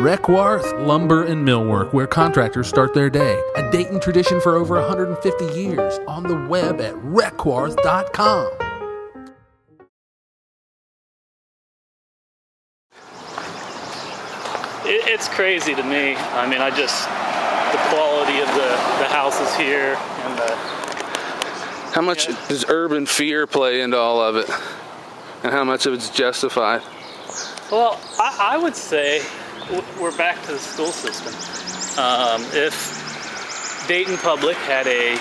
Reckwarth Lumber and Millwork, where contractors start their day. A Dayton tradition for over 150 years. On the web at reckwarth.com. It's crazy to me. I mean, the quality of the houses here and How much does urban fear play into all of it? And how much of it's justified? Well, I would say we're back to the school system. If Dayton Public had a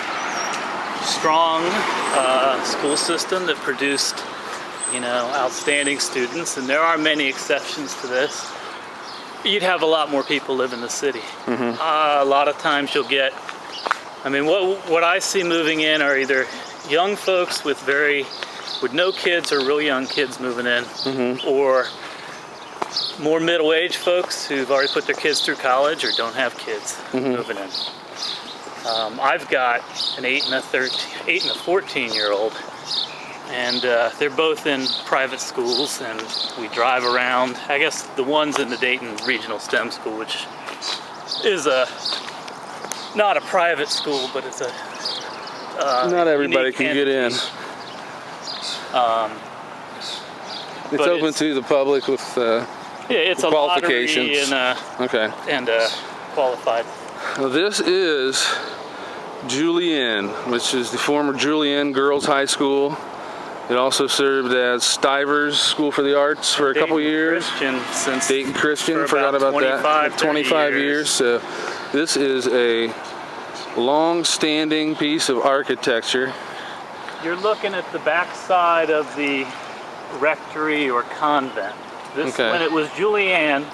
strong school system that produced, outstanding students, and there are many exceptions to this, you'd have a lot more people live in the city. Mm-hmm. A lot of times you'll get, what I see moving in are either young folks with no kids or real young kids moving in, mm-hmm. or more middle-aged folks who've already put their kids through college or don't have kids mm-hmm. moving in. I've got an 8 and a 14-year-old, and they're both in private schools, and we drive around. I guess the one's in the Dayton Regional STEM School, which is not a private school, but it's a not everybody can get in. It's open to the public with it's qualifications. A lottery and qualified. Well, this is Julienne, which is the former Julienne Girls High School. It also served as Stivers School for the Arts for a couple years. Dayton Christian, forgot about that. 25 years. So this is a long-standing piece of architecture. You're looking at the backside of the rectory or convent. This, when it was Julienne.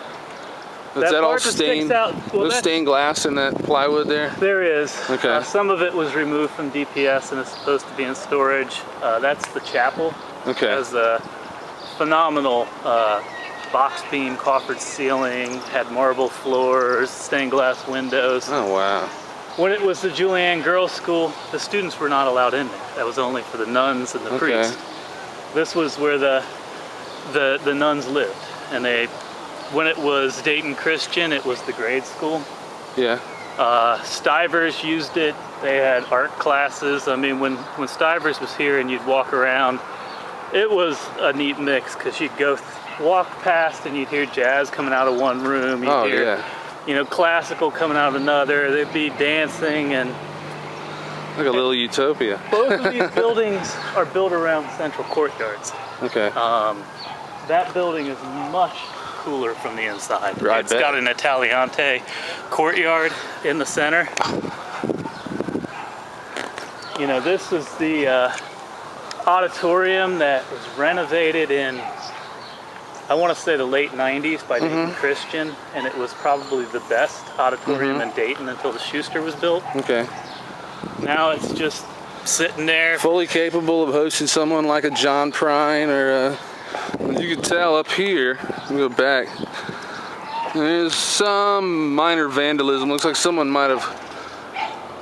Is that all stained? There's stained glass in that plywood there? There is. Okay. Some of it was removed from DPS and is supposed to be in storage. That's the chapel. Okay. It has a phenomenal box beam coffered ceiling, had marble floors, stained glass windows. Oh, wow. When it was the Julienne Girls School, the students were not allowed in there. That was only for the nuns and the priests. This was where the nuns lived, and when it was Dayton Christian, it was the grade school. Yeah. Stivers used it. They had art classes. When Stivers was here and you'd walk around, it was a neat mix, because you'd walk past and you'd hear jazz coming out of one room. You'd hear, classical coming out of another. There'd be dancing and like a little utopia. Both of these buildings are built around central courtyards. Okay. That building is much cooler from the inside. It's got an Italiante courtyard in the center. This is the auditorium that was renovated in, I want to say, the late 90s by Dayton Christian, and it was probably the best auditorium in Dayton until the Schuster was built. Okay. Now it's just sitting there. Fully capable of hosting someone like a John Prine or you can tell up here, let me go back, there's some minor vandalism. Looks like someone might have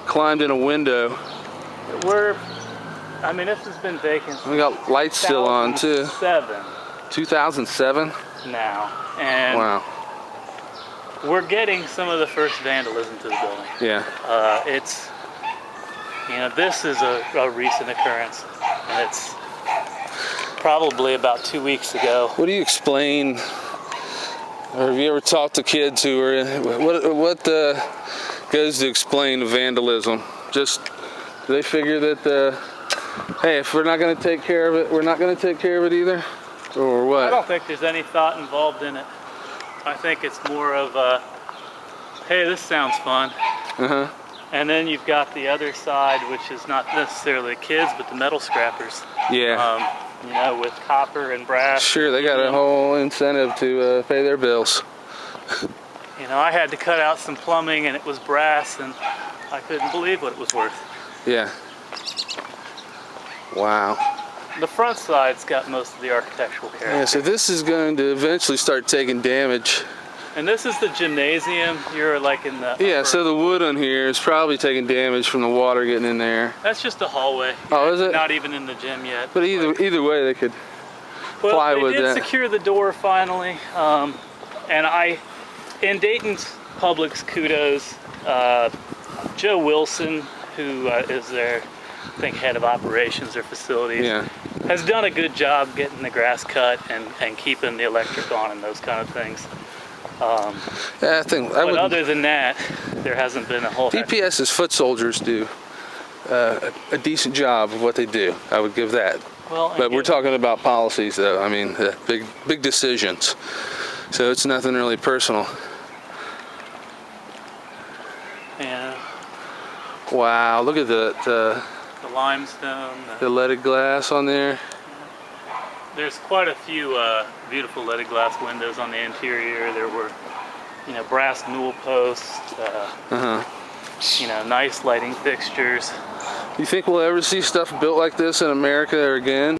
climbed in a window. This has been vacant. We got lights still on too. 2007? Now. And wow. We're getting some of the first vandalism to the building. Yeah. This is a recent occurrence, and it's probably about 2 weeks ago. What do you explain, or have you ever talked to kids who are what goes to explain vandalism? Just, do they figure that hey, if we're not going to take care of it, we're not going to take care of it either, or what? I don't think there's any thought involved in it. I think it's more of hey, this sounds fun. And then you've got the other side, which is not necessarily the kids, but the metal scrappers. Yeah. With copper and brass. Sure, they got a whole incentive to pay their bills. I had to cut out some plumbing, and it was brass, and I couldn't believe what it was worth. Yeah. Wow. The front side's got most of the architectural character. Yeah, so this is going to eventually start taking damage. And this is the gymnasium. You're like in the yeah, so the wood on here is probably taking damage from the water getting in there. That's just a hallway. Oh, is it? Not even in the gym yet. But either way, they could plywood that. They did secure the door finally, and in Dayton's Publix, kudos. Joe Wilson, who is their, I think, head of operations or facilities, Yeah. has done a good job getting the grass cut and keeping the electric on and those kind of things. Yeah, I think. But other than that, there hasn't been a whole. DPS's foot soldiers do a decent job of what they do. I would give that. Well, But we're talking about policies, though. I mean, big decisions. So it's nothing really personal. Yeah. Wow, look at the The limestone. leaded glass on there. There's quite a few beautiful leaded glass windows on the interior. There were, brass newel posts. Nice lighting fixtures. You think we'll ever see stuff built like this in America again?